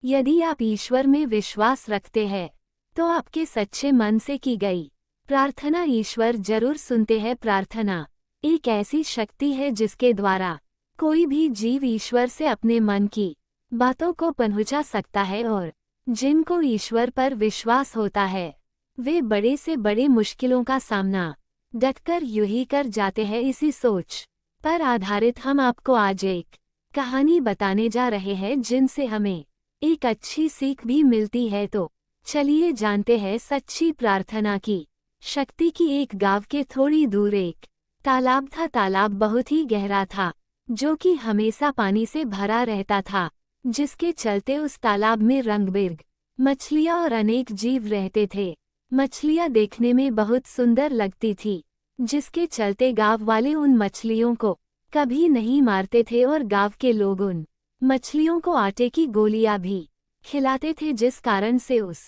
यदि आप ईश्वर में विश्वास रखते हैं तो आपके सच्चे मन से की गई प्रार्थना ईश्वर जरूर सुनते हैं। प्रार्थना एक ऐसी शक्ति है जिसके द्वारा कोई भी जीव ईश्वर से अपने मन की बातों को पहुंचा सकता है, और जिनको ईश्वर पर विश्वास होता है वे बड़े से बड़े मुश्किलों का सामना डटकर यूं ही कर जाते हैं। इसी सोच पर आधारित हम आपको आज एक कहानी बताने जा रहे हैं जिनसे हमें एक अच्छी सीख भी मिलती है। तो चलिए जानते हैं सच्ची प्रार्थना की शक्ति की। एक गांव के थोड़ी दूर एक तालाब था। तालाब बहुत ही गहरा था जो कि हमेशा पानी से भरा रहता था, जिसके चलते उस तालाब में रंग-बिरंग मछलियां और अनेक जीव रहते थे। मछलियां देखने में बहुत सुंदर लगती थी, जिसके चलते गांव वाले उन मछलियों को कभी नहीं मारते थे और गांव के लोग उन मछलियों को आटे की गोलियां भी खिलाते थे, जिस कारण से उस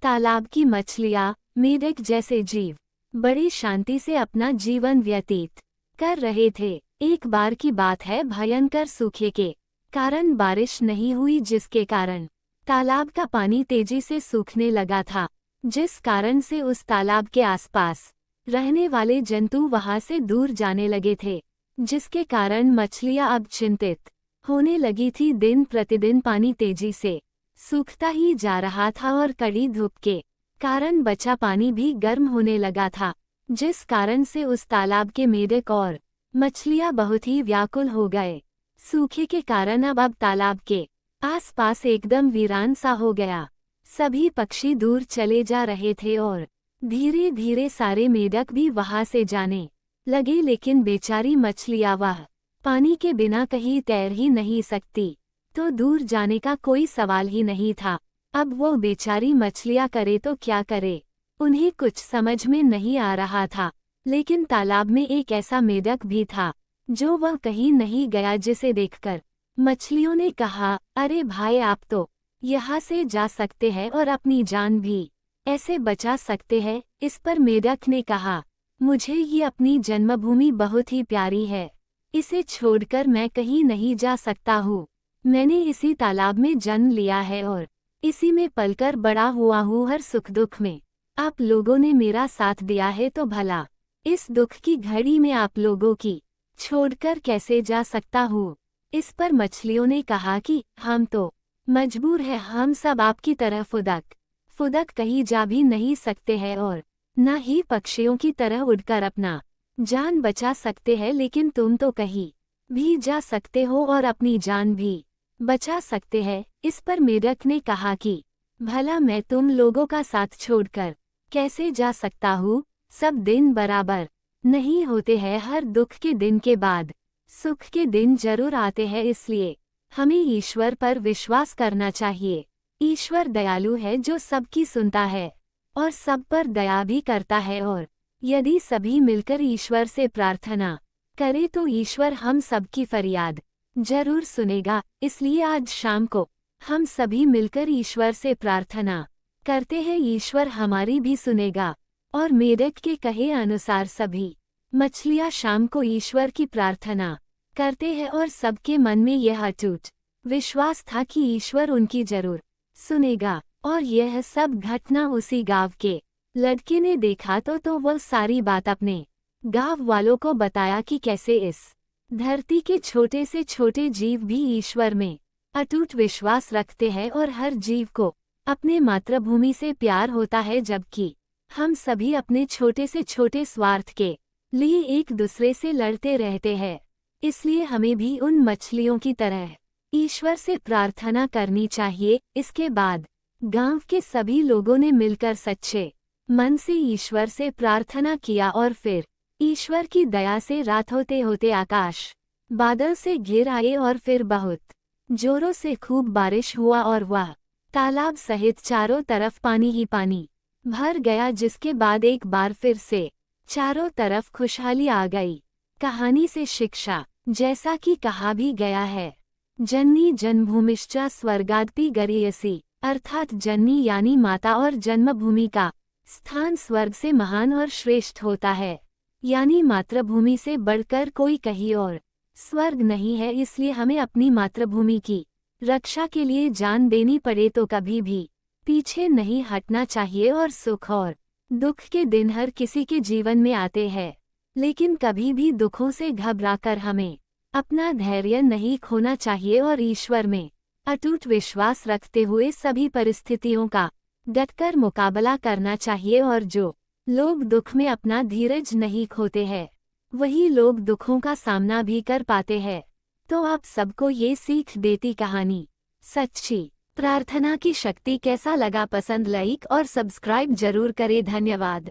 तालाब की मछलियां, मेढक जैसे जीव बड़ी शांति से अपना जीवन व्यतीत कर रहे थे। एक बार की बात है, भयंकर सूखे के कारण बारिश नहीं हुई, जिसके कारण तालाब का पानी तेजी से सूखने लगा था, जिस कारण से उस तालाब के आसपास रहने वाले जंतु वहां से दूर जाने लगे थे, जिसके कारण मछलियां अब चिंतित होने लगी थी। दिन प्रतिदिन पानी तेजी से सूखता ही जा रहा था और कड़ी धूप के कारण बचा पानी भी गर्म होने लगा था, जिस कारण से उस तालाब के मेढक और मछलियां बहुत ही व्याकुल हो गए। सूखे के कारण अब तालाब के आसपास एकदम वीरान सा हो गया। सभी पक्षी दूर चले जा रहे थे और धीरे धीरे सारे मेढक भी वहां से जाने लगे, लेकिन बेचारी मछलियां वह पानी के बिना कहीं तैर ही नहीं सकती, तो दूर जाने का कोई सवाल ही नहीं था। अब वो बेचारी मछलियां करे तो क्या करे, उन्हें कुछ समझ में नहीं आ रहा था। लेकिन तालाब में एक ऐसा मेढक भी था जो वह कहीं नहीं गया, जिसे देखकर मछलियों ने कहा, अरे भाई, आप तो यहाँ से जा सकते हैं और अपनी जान भी ऐसे बचा सकते हैं। इस पर मेढक ने कहा, मुझे ये अपनी जन्मभूमि बहुत ही प्यारी है, इसे छोड़कर मैं कहीं नहीं जा सकता हूँ। मैंने इसी तालाब में जन्म लिया है और इसी में पलकर बड़ा हुआ हूँ। हर सुख दुख में आप लोगों ने मेरा साथ दिया है, तो भला इस दुख की घड़ी में आप लोगों की छोड़कर कैसे जा सकता हूँ। इस पर मछलियों ने कहा कि हम तो मजबूर है, हम सब आपकी तरह फुदक फुदक कहीं जा भी नहीं सकते हैं और न ही पक्षियों की तरह उड़कर अपना जान बचा सकते हैं, लेकिन तुम तो कहीं भी जा सकते हो और अपनी जान भी बचा सकते हैं। इस पर मेढक ने कहा कि भला मैं तुम लोगों का साथ छोड़कर कैसे जा सकता हूँ। सब दिन बराबर नहीं होते हैं, हर दुख के दिन के बाद सुख के दिन जरूर आते हैं, इसलिए हमें ईश्वर पर विश्वास करना चाहिए। ईश्वर दयालु है जो सबकी सुनता है और सब पर दया भी करता है, और यदि सभी मिलकर ईश्वर से प्रार्थना करें तो ईश्वर हम सबकी फरियाद जरूर सुनेगा। इसलिए आज शाम को हम सभी मिलकर ईश्वर से प्रार्थना करते हैं, ईश्वर हमारी भी सुनेगा। और मेढक के कहे अनुसार सभी मछलियां शाम को ईश्वर की प्रार्थना करते हैं और सबके मन में यह अटूट विश्वास था कि ईश्वर उनकी जरूर सुनेगा। और यह सब घटना उसी गांव के लड़के ने देखा तो वह सारी बात अपने गांव वालों को बताया कि कैसे इस धरती के छोटे से छोटे जीव भी ईश्वर में अटूट विश्वास रखते हैं और हर जीव को अपने मातृभूमि से प्यार होता है, जबकि हम सभी अपने छोटे से छोटे स्वार्थ के लिए एक दूसरे से लड़ते रहते हैं। इसलिए हमें भी उन मछलियों की तरह ईश्वर से प्रार्थना करनी चाहिए। इसके बाद गांव के सभी लोगों ने मिलकर सच्चे मन से ईश्वर से प्रार्थना किया और फिर ईश्वर की दया से रात होते होते आकाश बादल से घिर आए और फिर बहुत जोरों से खूब बारिश हुआ और वह तालाब सहित चारों तरफ पानी ही पानी भर गया, जिसके बाद एक बार फिर से चारों तरफ खुशहाली आ गई। कहानी से शिक्षा, जैसा कि कहा भी गया है, जननी जन्मभूमिश्च स्वर्गादपि गरीयसी, अर्थात जननी यानी माता और जन्मभूमि का स्थान स्वर्ग से महान और श्रेष्ठ होता है, यानी मातृभूमि से बढ़कर कोई कहीं और स्वर्ग नहीं है। इसलिए हमें अपनी मातृभूमि की रक्षा के लिए जान देनी पड़े तो कभी भी पीछे नहीं हटना चाहिए। और सुख और दुख के दिन हर किसी के जीवन में आते हैं, लेकिन कभी भी दुखों से घबराकर हमें अपना धैर्य नहीं खोना चाहिए और ईश्वर में अटूट विश्वास रखते हुए सभी परिस्थितियों का डटकर मुकाबला करना चाहिए। और जो लोग दुख में अपना धीरज नहीं खोते हैं, वही लोग दुखों का सामना भी कर पाते हैं। तो आप सबको ये सीख देती कहानी सच्ची प्रार्थना की शक्ति कैसा लगा? पसंद, लाइक और सब्सक्राइब जरूर करें। धन्यवाद।